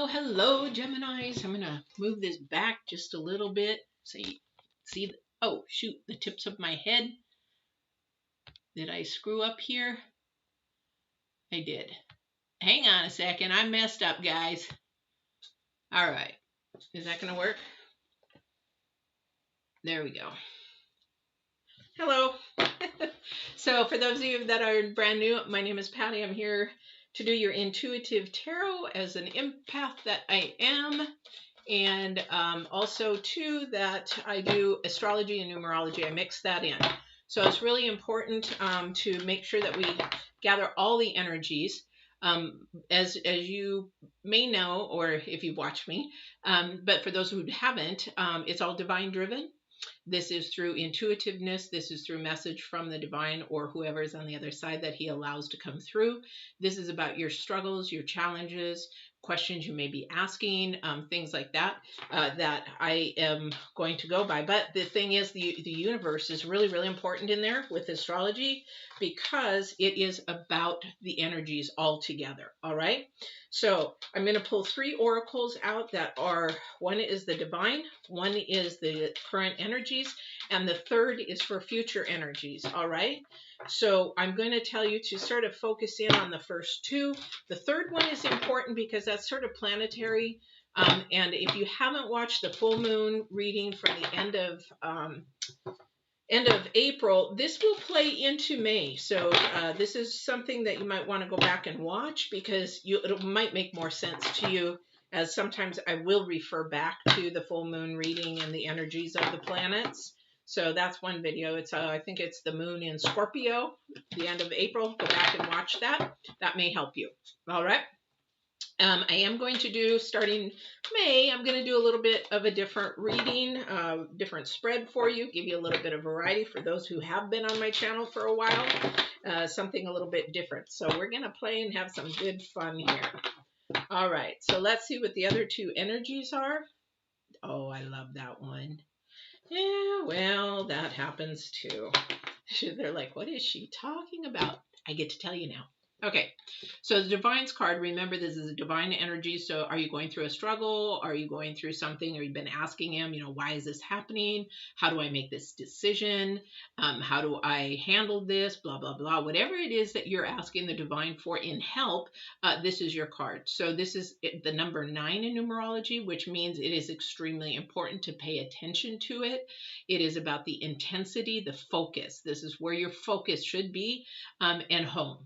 Hello, Geminis. I'm going to move this back just a little bit so you see, oh, shoot, the tips of my head. Did I screw up here? I did. Hang on a second. I messed up, guys. All right. Is that going to work? There we go. Hello. So for those of you that are brand new, my name is Patty. I'm here to do your intuitive tarot as an empath that I am. And also, too, that I do astrology and numerology. I mix that in. So it's really important to make sure that we gather all the energies. As you may know, or if you've watched me, but for those who haven't, it's all divine driven. This is through intuitiveness. This is through message from the divine or whoever is on the other side that he allows to come through. This is about your struggles, your challenges, questions you may be asking, things like that, that I am going to go by. But the thing is, the universe is really, really important in there with astrology because it is about the energies all together. All right. So I'm going to pull 3 oracles out that are, one is the divine, one is the current energies, and the third is for future energies. All right. So I'm going to tell you to sort of focus in on the first 2. The third one is important because that's sort of planetary. And if you haven't watched the full moon reading from the end of April, this will play into May. So this is something that you might want to go back and watch because it might make more sense to you, as sometimes I will refer back to the full moon reading and the energies of the planets. So that's one video. It's I think it's the moon in Scorpio, the end of April. Go back and watch that. That may help you. All right. I am going to do, starting May, I'm going to do a little bit of a different reading, different spread for you, give you a little bit of variety for those who have been on my channel for a while, something a little bit different. So we're going to play and have some good fun here. All right, so let's see what the other 2 energies are. Oh, I love that one. Yeah, well, that happens too. They're like, what is she talking about? I get to tell you now. Okay, so the Divine's card, remember this is a divine energy. So are you going through a struggle? Are you going through something? Or you've been asking him, why is this happening? How do I make this decision? How do I handle this? Blah, blah, blah. Whatever it is that you're asking the divine for in help, this is your card. So this is the number 9 in numerology, which means it is extremely important to pay attention to it. It is about the intensity, the focus. This is where your focus should be, and home.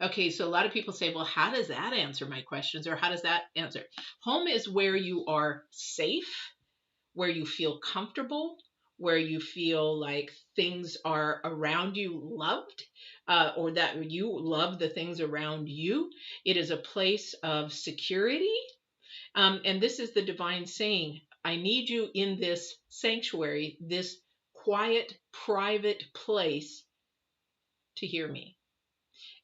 Okay, so a lot of people say, well, how does that answer my questions? Or how does that answer? Home is where you are safe, where you feel comfortable, where you feel like things are around you loved, or that you love the things around you. It is a place of security. And this is the divine saying, I need you in this sanctuary, this quiet, private place to hear me.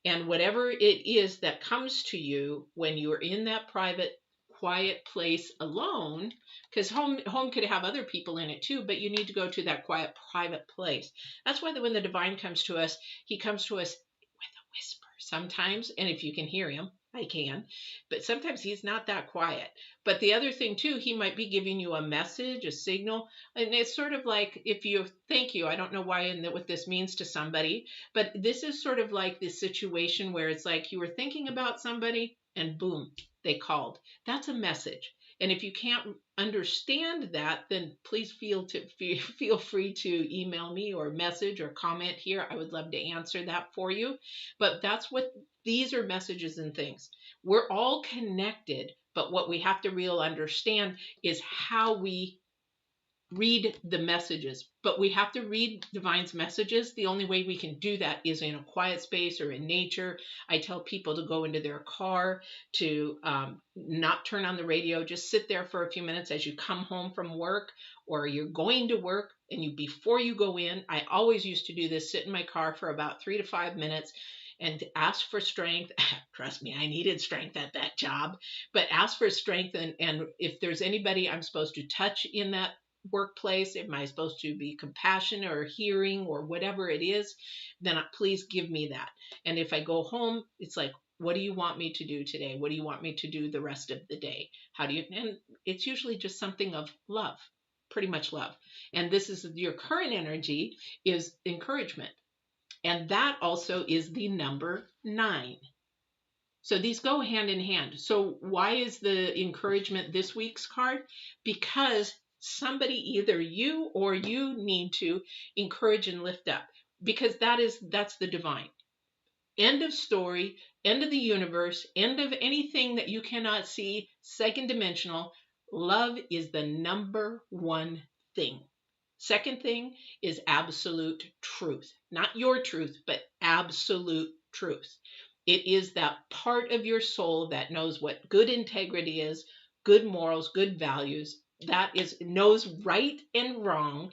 And whatever it is that comes to you when you're in that private, quiet place alone, because home could have other people in it too, but you need to go to that quiet, private place. That's why when the divine comes to us, he comes to us with a whisper sometimes. And if you can hear him, I can, but sometimes he's not that quiet. But the other thing too, he might be giving you a message, a signal, and it's sort of like, if you thank you, I don't know why and what this means to somebody, but this is sort of like this situation where it's like you were thinking about somebody and boom, they called. That's a message. And if you can't understand that, then please feel free to email me or message or comment here. I would love to answer that for you. But that's what these are, messages and things. We're all connected, but what we have to really understand is how we read the messages. But we have to read divine's messages. The only way we can do that is in a quiet space or in nature. I tell people to go into their car, to not turn on the radio, just sit there for a few minutes as you come home from work or you're going to work, and before you go in, I always used to do this, sit in my car for about 3 to 5 minutes and ask for strength. Trust me, I needed strength at that job, but ask for strength. And if there's anybody I'm supposed to touch in that workplace, am I supposed to be compassionate or hearing or whatever it is, then please give me that. And if I go home, it's like, What do you want me to do today? What do you want me to do the rest of the day? How do you, and it's usually just something of love, pretty much love. And this is your current energy is encouragement. And that also is the number 9. So these go hand in hand. So why is the encouragement this week's card? Because somebody, either you or you, need to encourage and lift up, because that's the divine. End of story, end of the universe, end of anything that you cannot see, second dimensional. Love is the number 1 thing. Second thing is absolute truth. Not your truth, but absolute truth. It is that part of your soul that knows what good integrity is, good morals, good values, that is knows right and wrong,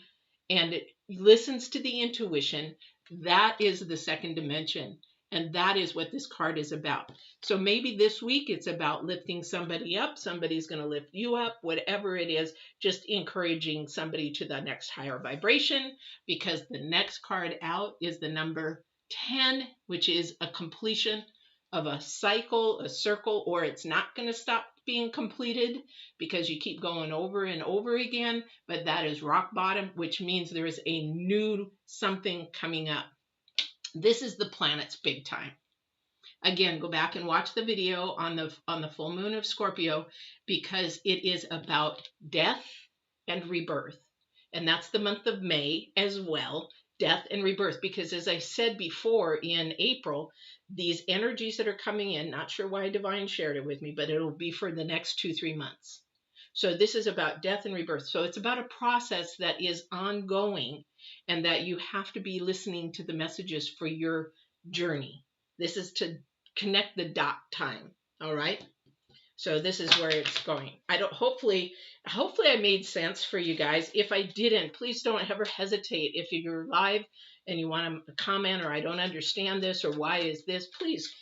and it listens to the intuition. That is the second dimension. And that is what this card is about. So maybe this week it's about lifting somebody up. Somebody's going to lift you up, whatever it is, just encouraging somebody to the next higher vibration, because the next card out is the number 10, which is a completion of a cycle, a circle, or it's not going to stop being completed because you keep going over and over again. But that is rock bottom, which means there is a new something coming up. This is the planet's big time. Again, go back and watch the video on the full moon of Scorpio, because it is about death and rebirth. And that's the month of May as well, death and rebirth, because as I said before, in April, these energies that are coming in, not sure why Divine shared it with me, but it'll be for the next 2-3 months. So this is about death and rebirth. So it's about a process that is ongoing, and that you have to be listening to the messages for your journey. This is to connect the dot time. All right. So this is where it's going. Hopefully I made sense for you guys. If I didn't, please don't ever hesitate. If you're live and you want to comment, or I don't understand this, or why is this, please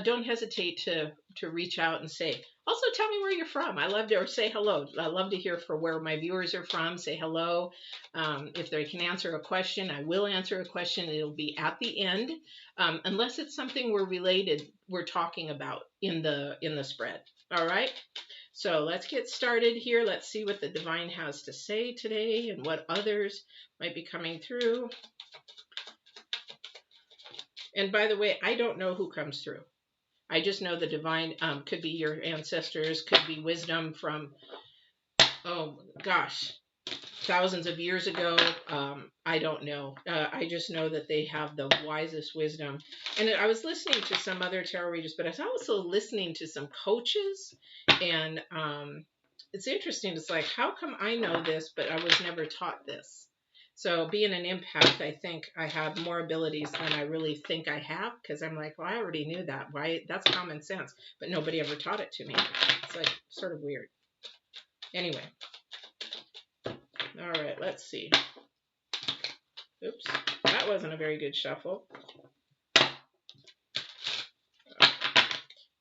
don't hesitate to reach out and say. Also, tell me where you're from. I love to, or say hello. I love to hear from where my viewers are from. Say hello. If they can answer a question, I will answer a question. It'll be at the end, unless it's something we're talking about in the spread. All right. So let's get started here. Let's see what the divine has to say today and what others might be coming through. And by the way, I don't know who comes through. I just know the divine could be your ancestors, could be wisdom from, oh gosh, thousands of years ago. I don't know. I just know that they have the wisest wisdom. And I was listening to some other tarot readers, but I was also listening to some coaches. And it's interesting. It's like, how come I know this, but I was never taught this? So being an empath, I think I have more abilities than I really think I have, because I'm like, well, I already knew that. Why? That's common sense, but nobody ever taught it to me. It's like sort of weird. Anyway. All right, let's see. Oops, that wasn't a very good shuffle.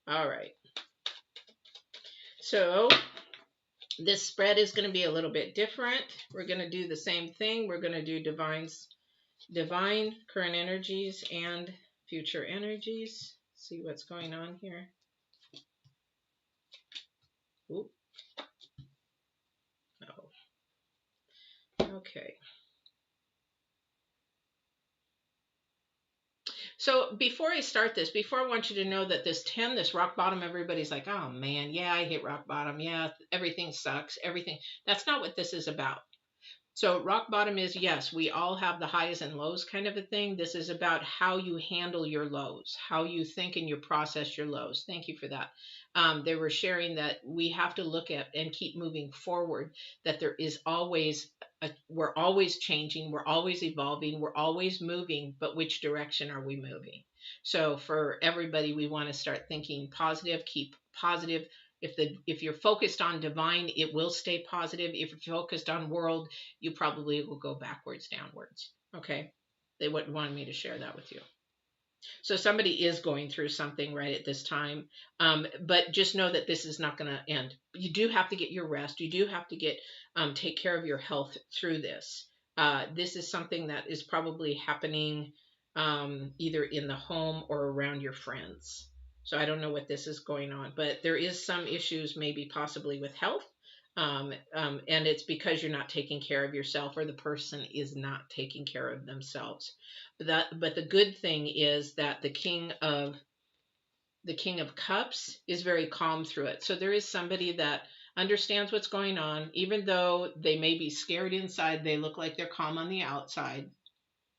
All right. So this spread is going to be a little bit different. We're going to do the same thing. We're going to do divine, current energies, and future energies. See what's going on here. Oop. No. Okay. So before I start this, I want you to know that this 10, this rock bottom, everybody's like, oh man, yeah, I hit rock bottom. Yeah, everything sucks. Everything. That's not what this is about. So rock bottom is, yes, we all have the highs and lows kind of a thing. This is about how you handle your lows, how you think and you process your lows. Thank you for that. They were sharing that we have to look at and keep moving forward, that there is always, we're always changing, we're always evolving, we're always moving, but which direction are we moving? So for everybody, we want to start thinking positive, keep positive. If you're focused on divine, it will stay positive. If you're focused on world, you probably will go backwards, downwards. Okay? They wouldn't want me to share that with you. So somebody is going through something right at this time. But just know that this is not going to end. You do have to get your rest. You do have to take care of your health through this. This is something that is probably happening either in the home or around your friends. So I don't know what this is going on, but there is some issues, maybe possibly with health. And it's because you're not taking care of yourself, or the person is not taking care of themselves. But the good thing is that the King of Cups is very calm through it. So there is somebody that understands what's going on, even though they may be scared inside, they look like they're calm on the outside,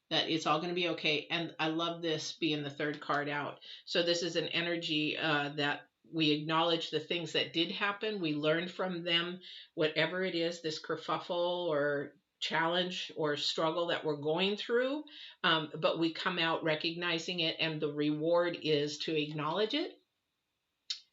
that it's all going to be okay. And I love this being the third card out. So this is an energy that we acknowledge the things that did happen. We learned from them, whatever it is, this kerfuffle or challenge or struggle that we're going through. But we come out recognizing it, and the reward is to acknowledge it.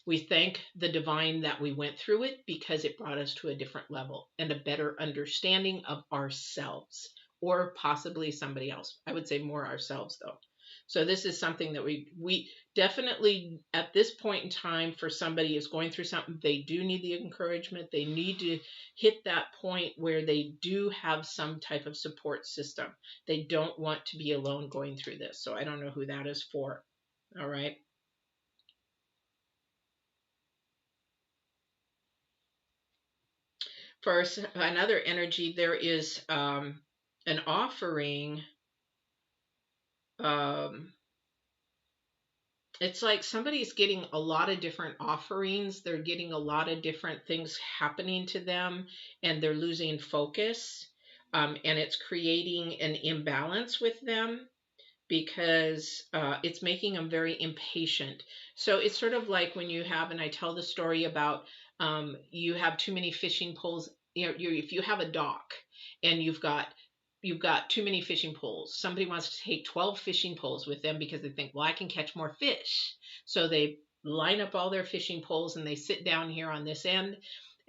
We thank the divine that we went through it, because it brought us to a different level and a better understanding of ourselves, or possibly somebody else. I would say more ourselves, though. So this is something that we definitely, at this point in time, for somebody who's going through something, they do need the encouragement. They need to hit that point where they do have some type of support system. They don't want to be alone going through this. So I don't know who that is for. All right. For another energy, there is an offering. Um, it's like somebody's getting a lot of different offerings. They're getting a lot of different things happening to them, and they're losing focus. And it's creating an imbalance with them, because it's making them very impatient. So it's sort of like when you have, and I tell the story about, you have too many fishing poles. If you have a dock and you've got too many fishing poles, somebody wants to take 12 fishing poles with them because they think, well, I can catch more fish. So they line up all their fishing poles and they sit down here on this end.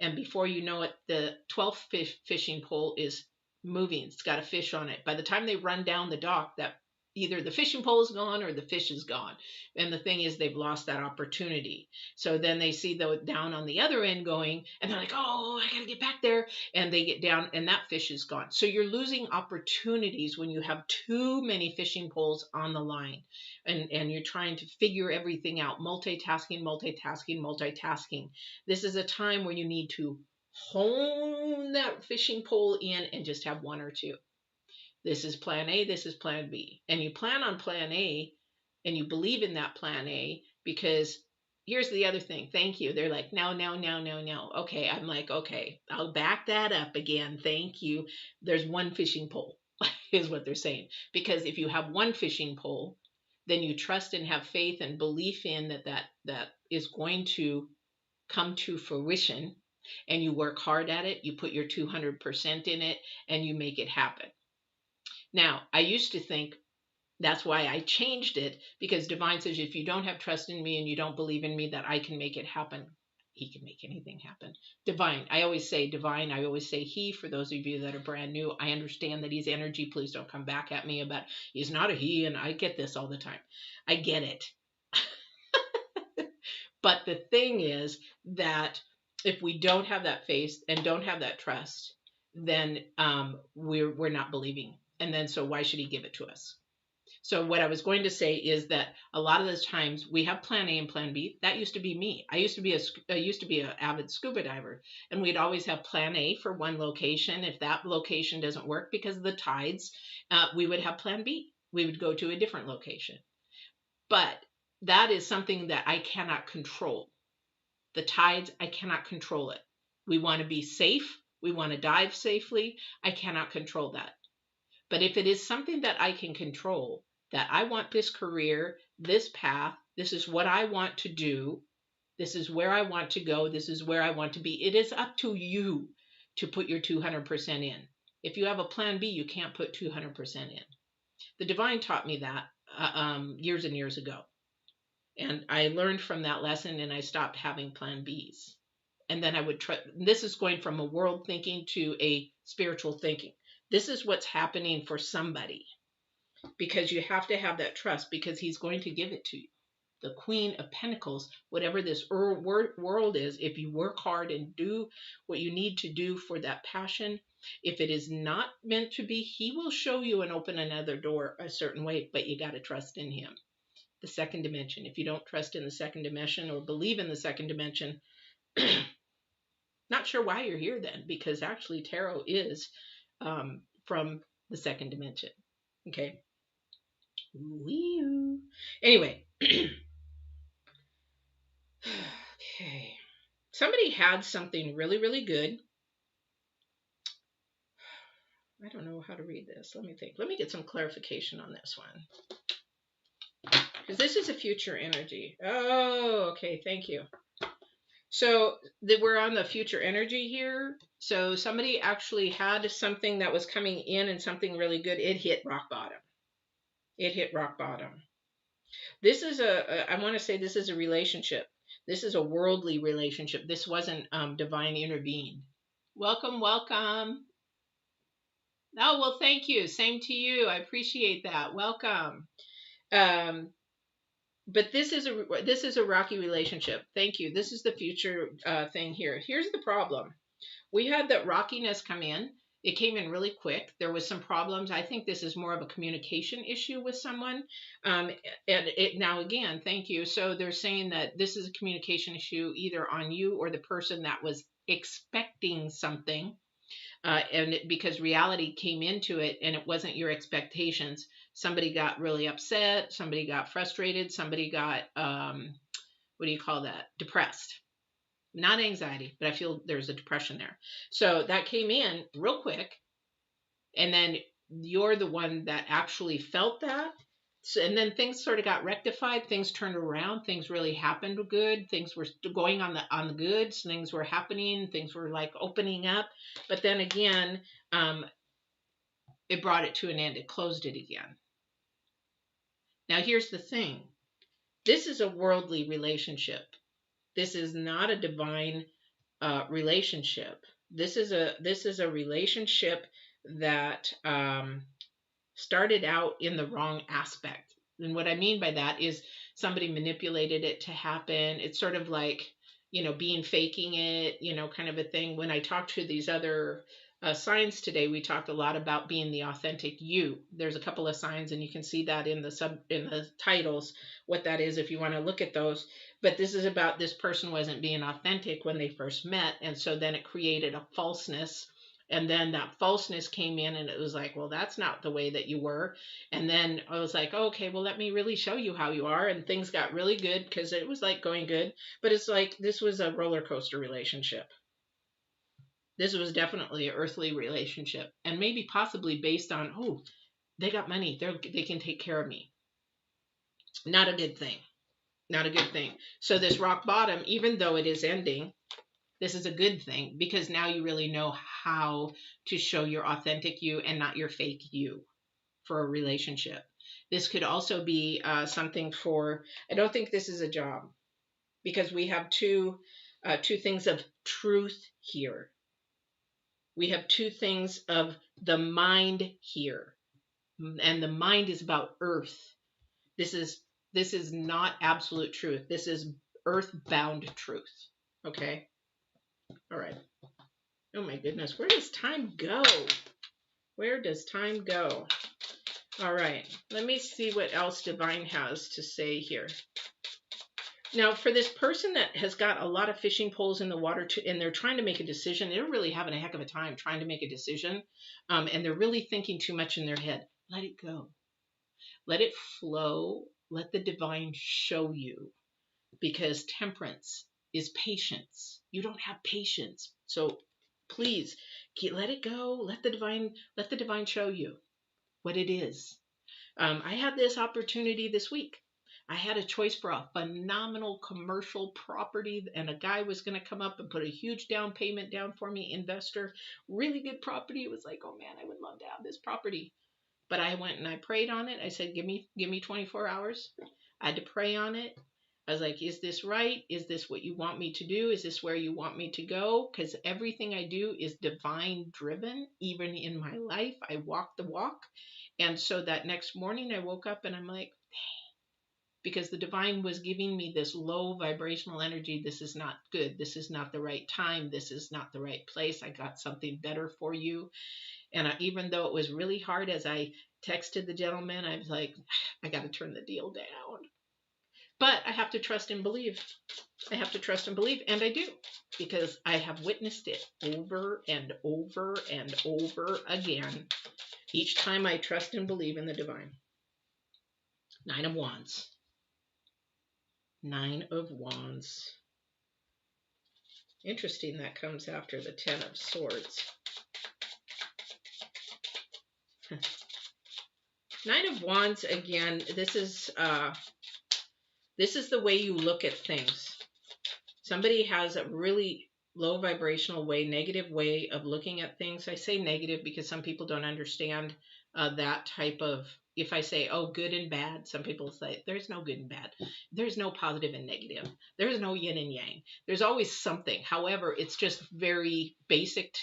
And before you know it, the 12th fishing pole is moving. It's got a fish on it. By the time they run down the dock, that either the fishing pole is gone or the fish is gone. And the thing is, they've lost that opportunity. So then they see the down on the other end going, and they're like, oh, I got to get back there. And they get down and that fish is gone. So you're losing opportunities when you have too many fishing poles on the line, and you're trying to figure everything out. Multitasking, multitasking, multitasking. This is a time where you need to hone that fishing pole in and just have one or two. This is plan A, this is plan B. And you plan on plan A, and you believe in that plan A, because here's the other thing. Thank you. They're like, no, no, no, no, no. Okay. I'm like, okay, I'll back that up again. Thank you. There's one fishing pole, is what they're saying. Because if you have one fishing pole, then you trust and have faith and belief in that is going to come to fruition, and you work hard at it. You put your 200% in it, and you make it happen. Now, I used to think that's why I changed it, because divine says, if you don't have trust in me and you don't believe in me that I can make it happen, he can make anything happen. Divine. I always say divine. I always say he, for those of you that are brand new. I understand that he's energy. Please don't come back at me about he's not a he, and I get this all the time. I get it. But the thing is that if we don't have that faith and don't have that trust, then we're not believing. And then so why should he give it to us? So what I was going to say is that a lot of the times we have plan A and plan B. That used to be me. I used to be an avid scuba diver, and we'd always have plan A for one location. If that location doesn't work because of the tides, we would have plan B. We would go to a different location. But that is something that I cannot control. The tides, I cannot control it. We want to be safe. We want to dive safely. I cannot control that. But if it is something that I can control, that I want this career, this path, this is what I want to do, this is where I want to go, this is where I want to be, it is up to you to put your 200% in. If you have a plan B, you can't put 200% in. The divine taught me that years and years ago. And I learned from that lesson, and I stopped having plan Bs. And then I would try. This is going from a world thinking to a spiritual thinking. This is what's happening for somebody, because you have to have that trust, because he's going to give it to you. The Queen of Pentacles, whatever this world is, if you work hard and do what you need to do for that passion, if it is not meant to be, he will show you and open another door a certain way, but you got to trust in him. the second dimension. If you don't trust in the second dimension or believe in the second dimension, not sure why you're here then, because actually tarot is from the second dimension. Okay. Wee-oo. Anyway. Okay. Somebody had something really, really good. I don't know how to read this. Let me think. Let me get some clarification on this one. Because this is a future energy. Oh, okay. Thank you. So we're on the future energy here. So somebody actually had something that was coming in and something really good. It hit rock bottom. It hit rock bottom. This is I want to say this is a relationship. This is a worldly relationship. This wasn't divine intervened. Welcome, welcome. Oh, well, thank you. Same to you. I appreciate that. Welcome. But this is a rocky relationship. Thank you. This is the future thing here. Here's the problem. We had that rockiness come in. It came in really quick. There was some problems. I think this is more of a communication issue with someone. Now again, thank you. So they're saying that this is a communication issue either on you or the person that was expecting something. Because reality came into it and it wasn't your expectations. Somebody got really upset. Somebody got frustrated. Somebody got, what do you call that? Depressed. Not anxiety, but I feel there's a depression there. So that came in real quick. And then you're the one that actually felt that. So, and then things sort of got rectified. Things turned around. Things really happened good. Things were going on the goods. Things were happening. Things were like opening up. But then again, it brought it to an end. It closed it again. Now here's the thing. This is a worldly relationship. This is not a divine relationship. This is a relationship that started out in the wrong aspect. And what I mean by that is somebody manipulated it to happen. It's sort of like, faking it, kind of a thing. When I talk to these other signs today, we talked a lot about being the authentic you. There's a couple of signs, and you can see that in the titles, what that is if you want to look at those. But this is about this person wasn't being authentic when they first met, and so then it created a falseness. And then that falseness came in and it was like, well, that's not the way that you were. And then I was like, oh, okay, well, let me really show you how you are. And things got really good because it was like going good. But it's like this was a roller coaster relationship. This was definitely an earthly relationship. And maybe possibly based on, oh, they got money. They can take care of me. Not a good thing. Not a good thing. So this rock bottom, even though it is ending, this is a good thing because now you really know how to show your authentic you and not your fake you for a relationship. This could also be something for, I don't think this is a job because we have two things of truth here. We have two things of the mind here. And the mind is about earth. This is not absolute truth. This is earthbound truth. Okay? All right. Oh my goodness. Where does time go? Where does time go? All right. Let me see what else Divine has to say here. Now, for this person that has got a lot of fishing poles in the water and they're trying to make a decision, they're really having a heck of a time trying to make a decision. And they're really thinking too much in their head. Let it go. Let it flow. Let the divine show you. Because temperance is patience. You don't have patience. So please let it go. Let the divine show you what it is. I had this opportunity this week. I had a choice for a phenomenal commercial property, and a guy was going to come up and put a huge down payment down for me, investor, really good property. It was like, oh man, I would love to have this property. But I went and I prayed on it. I said, give me 24 hours. I had to pray on it. I was like, is this right? Is this what you want me to do? Is this where you want me to go? Because everything I do is divine driven. Even in my life, I walk the walk. And so that next morning I woke up and I'm like, because the divine was giving me this low vibrational energy. This is not good. This is not the right time. This is not the right place. I got something better for you. And even though it was really hard, as I texted the gentleman, I was like, I got to turn the deal down. But I have to trust and believe. I have to trust and believe, and I do, because I have witnessed it over and over and over again. Each time I trust and believe in the divine. 9 of Wands. 9 of Wands. Interesting, that comes after the 10 of Swords. 9 of Wands, again, this is the way you look at things. Somebody has a really low vibrational way, negative way of looking at things. I say negative because some people don't understand that type of, if I say, oh, good and bad, some people say, there's no good and bad. There's no positive and negative. There's no yin and yang. There's always something. However, it's just very basic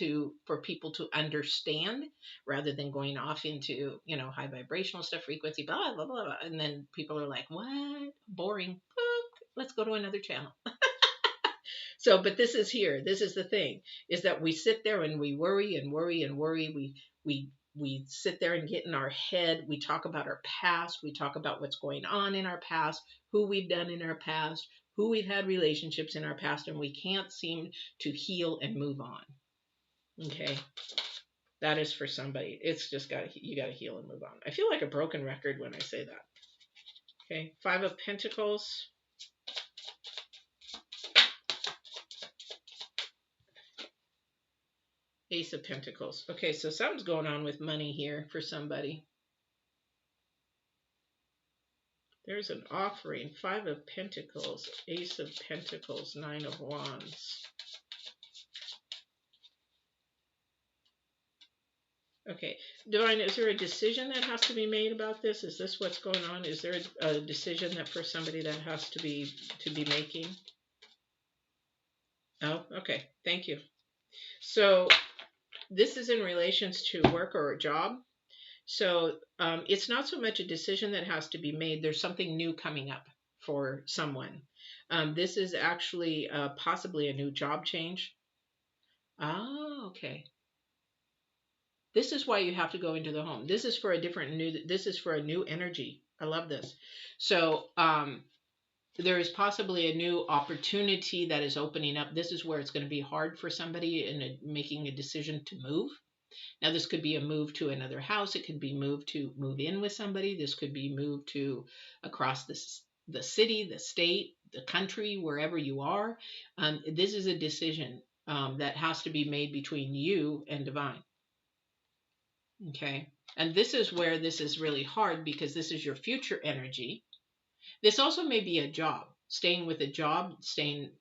for people to understand, rather than going off into, high vibrational stuff, frequency, blah, blah, blah, blah. And then people are like, what? Boring. Boop. Let's go to another channel. So, but this is here. This is the thing, is that we sit there and we worry and worry and worry. We sit there and get in our head. We talk about our past. We talk about what's going on in our past, who we've done in our past, who we've had relationships in our past, and we can't seem to heal and move on. Okay. That is for somebody. It's just you got to heal and move on. I feel like a broken record when I say that. Okay. 5 of Pentacles. Ace of Pentacles. Okay, so something's going on with money here for somebody. There's an offering. 5 of Pentacles, Ace of Pentacles, 9 of Wands. Okay, Divine, is there a decision that has to be made about this? Is this what's going on? Is there a decision that for somebody that has to be making? Oh, okay. Thank you. So this is in relations to work or a job. So it's not so much a decision that has to be made. There's something new coming up for someone. This is actually possibly a new job change. Oh, okay. This is why you have to go into the home. This is for a this is for a new energy. I love this. So there is possibly a new opportunity that is opening up. This is where it's going to be hard for somebody in making a decision to move. Now, this could be a move to another house. It could be move in with somebody. This could be moved to across the city, the state, the country, wherever you are. This is a decision that has to be made between you and Divine. Okay. And this is where this is really hard, because this is your future energy. This also may be a job, staying with a job,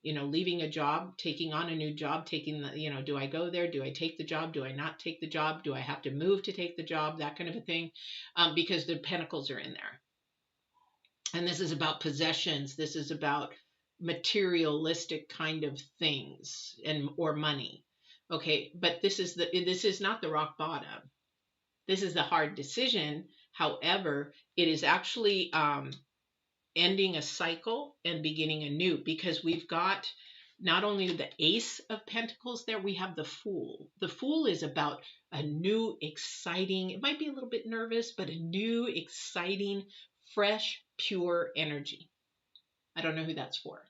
leaving a job, taking on a new job, do I go there? Do I take the job? Do I not take the job? Do I have to move to take the job? That kind of a thing, because the pentacles are in there. And this is about possessions. This is about materialistic kind of things or money. Okay. But this is not the rock bottom. This is the hard decision. However, it is actually, ending a cycle and beginning a new, because we've got not only the Ace of Pentacles there, we have the Fool. The Fool is about a new, exciting, it might be a little bit nervous, but a new, exciting, fresh, pure energy. I don't know who that's for.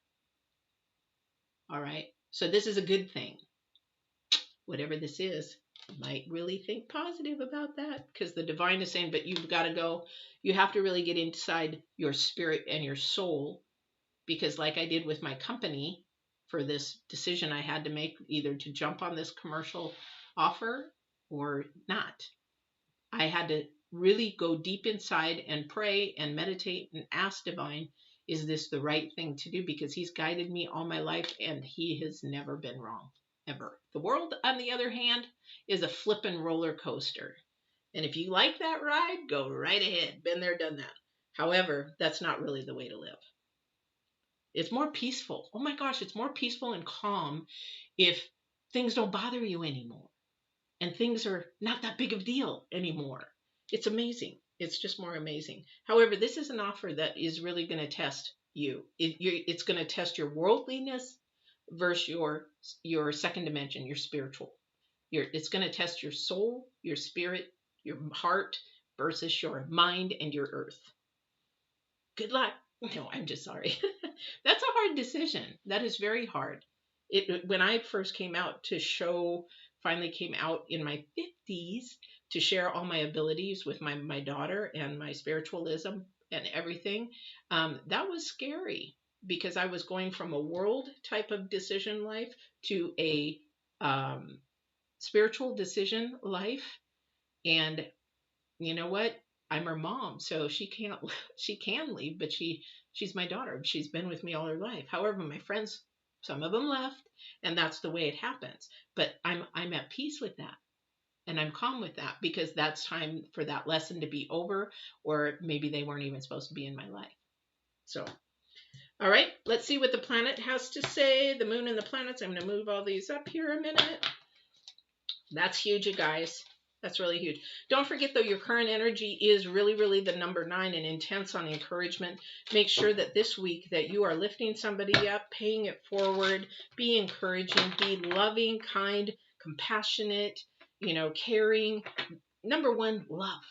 All right. So this is a good thing. Whatever this is, you might really think positive about that, because the Divine is saying, but you've got to go. You have to really get inside your spirit and your soul, because like I did with my company for this decision I had to make, either to jump on this commercial offer or not. I had to really go deep inside and pray and meditate and ask Divine, is this the right thing to do? Because he's guided me all my life and he has never been wrong, ever. The world, on the other hand, is a flippin' roller coaster. And if you like that ride, go right ahead. Been there, done that. However, that's not really the way to live. It's more peaceful. Oh my gosh, it's more peaceful and calm if things don't bother you anymore. And things are not that big of a deal anymore. It's amazing. It's just more amazing. However, this is an offer that is really going to test you. It's going to test your worldliness versus your second dimension, your spiritual. It's going to test your soul, your spirit, your heart versus your mind and your earth. Good luck. No, I'm just sorry. That's a hard decision. That is very hard. When I first came out to show, finally came out in my 50s to share all my abilities with my daughter and my spiritualism and everything. That was scary because I was going from a world type of decision life to a um, spiritual decision life. And you know what? I'm her mom, so she can't she can leave, but she's my daughter. She's been with me all her life. However, my friends, some of them left, and that's the way it happens. But I'm at peace with that. And I'm calm with that because that's time for that lesson to be over, or maybe they weren't even supposed to be in my life. So, all right, let's see what the planet has to say. The moon and the planets. I'm going to move all these up here a minute. That's huge, you guys. That's really huge. Don't forget, though, your current energy is really, really the number 9 and intense on encouragement. Make sure that this week that you are lifting somebody up, paying it forward, be encouraging, be loving, kind, compassionate, caring. Number 1, love.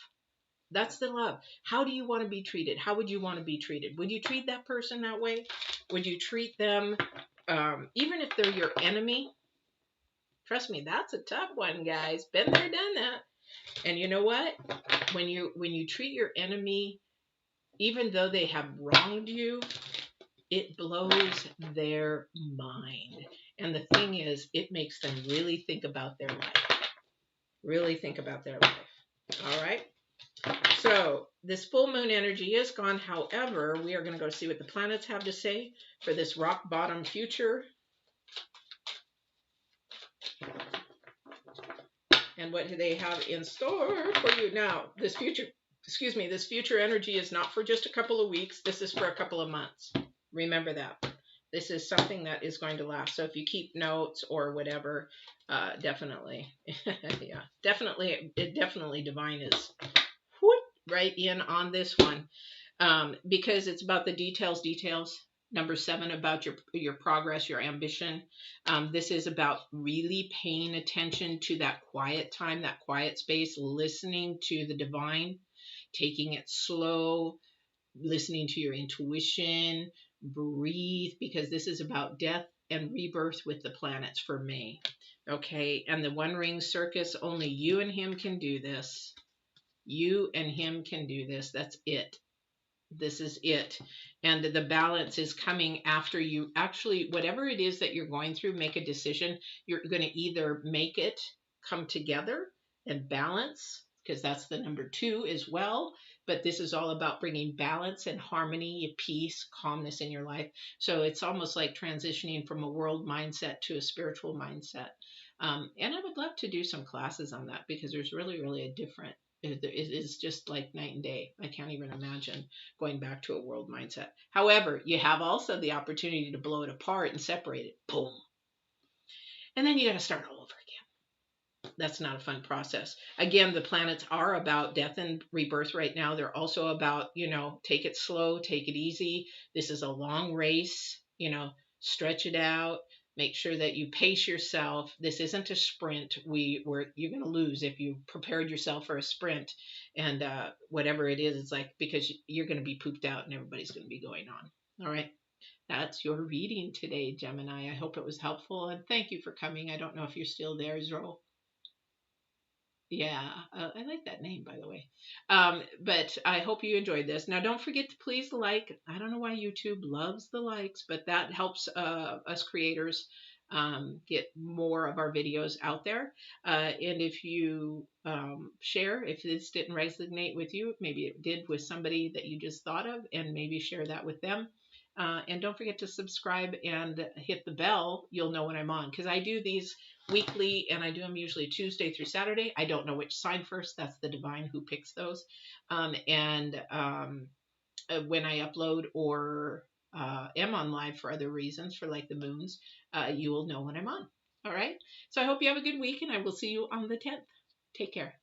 That's the love. How do you want to be treated? How would you want to be treated? Would you treat that person that way? Would you treat them, even if they're your enemy? Trust me, that's a tough one, guys. Been there, done that. And you know what? When you treat your enemy, even though they have wronged you, it blows their mind. And the thing is, it makes them really think about their life. Really think about their life. All right? So this full moon energy is gone. However, we are going to go see what the planets have to say for this rock bottom future. And what do they have in store for you now? This future energy is not for just a couple of weeks. This is for a couple of months. Remember that. This is something that is going to last. So if you keep notes or whatever, definitely, yeah, definitely divine is right in on this one, because it's about the details. Number 7, about your progress, your ambition. This is about really paying attention to that quiet time, that quiet space, listening to the divine, taking it slow, listening to your intuition, breathe, because this is about death and rebirth with the planets for May. Okay, and the One Ring Circus, only you and him can do this. You and him can do this. That's it. This is it. And the balance is coming after you actually, whatever it is that you're going through, make a decision. You're going to either make it come together and balance, because that's the number 2 as well. But this is all about bringing balance and harmony, peace, calmness in your life. So it's almost like transitioning from a world mindset to a spiritual mindset. And I would love to do some classes on that, because there's really, really a different, it is just like night and day. I can't even imagine going back to a world mindset. However, you have also the opportunity to blow it apart and separate it. Boom. And then you got to start all over again. That's not a fun process. Again, the planets are about death and rebirth right now. They're also about, take it slow, take it easy. This is a long race, stretch it out. Make sure that you pace yourself. This isn't a sprint. You're going to lose if you prepared yourself for a sprint, and whatever it is, it's like, because you're going to be pooped out and everybody's going to be going on. All right. That's your reading today, Gemini. I hope it was helpful, and thank you for coming. I don't know if you're still there, Zro. Yeah, I like that name, by the way. But I hope you enjoyed this. Now, don't forget to please like. I don't know why YouTube loves the likes, but that helps us creators get more of our videos out there. And if you share, if this didn't resonate with you, maybe it did with somebody that you just thought of, and maybe share that with them. And don't forget to subscribe and hit the bell. You'll know when I'm on, because I do these weekly, and I do them usually Tuesday through Saturday. I don't know which sign first. That's the divine who picks those. When I upload or am on live for other reasons, for like the moons, you will know when I'm on. All right. So I hope you have a good week, and I will see you on the 10th. Take care.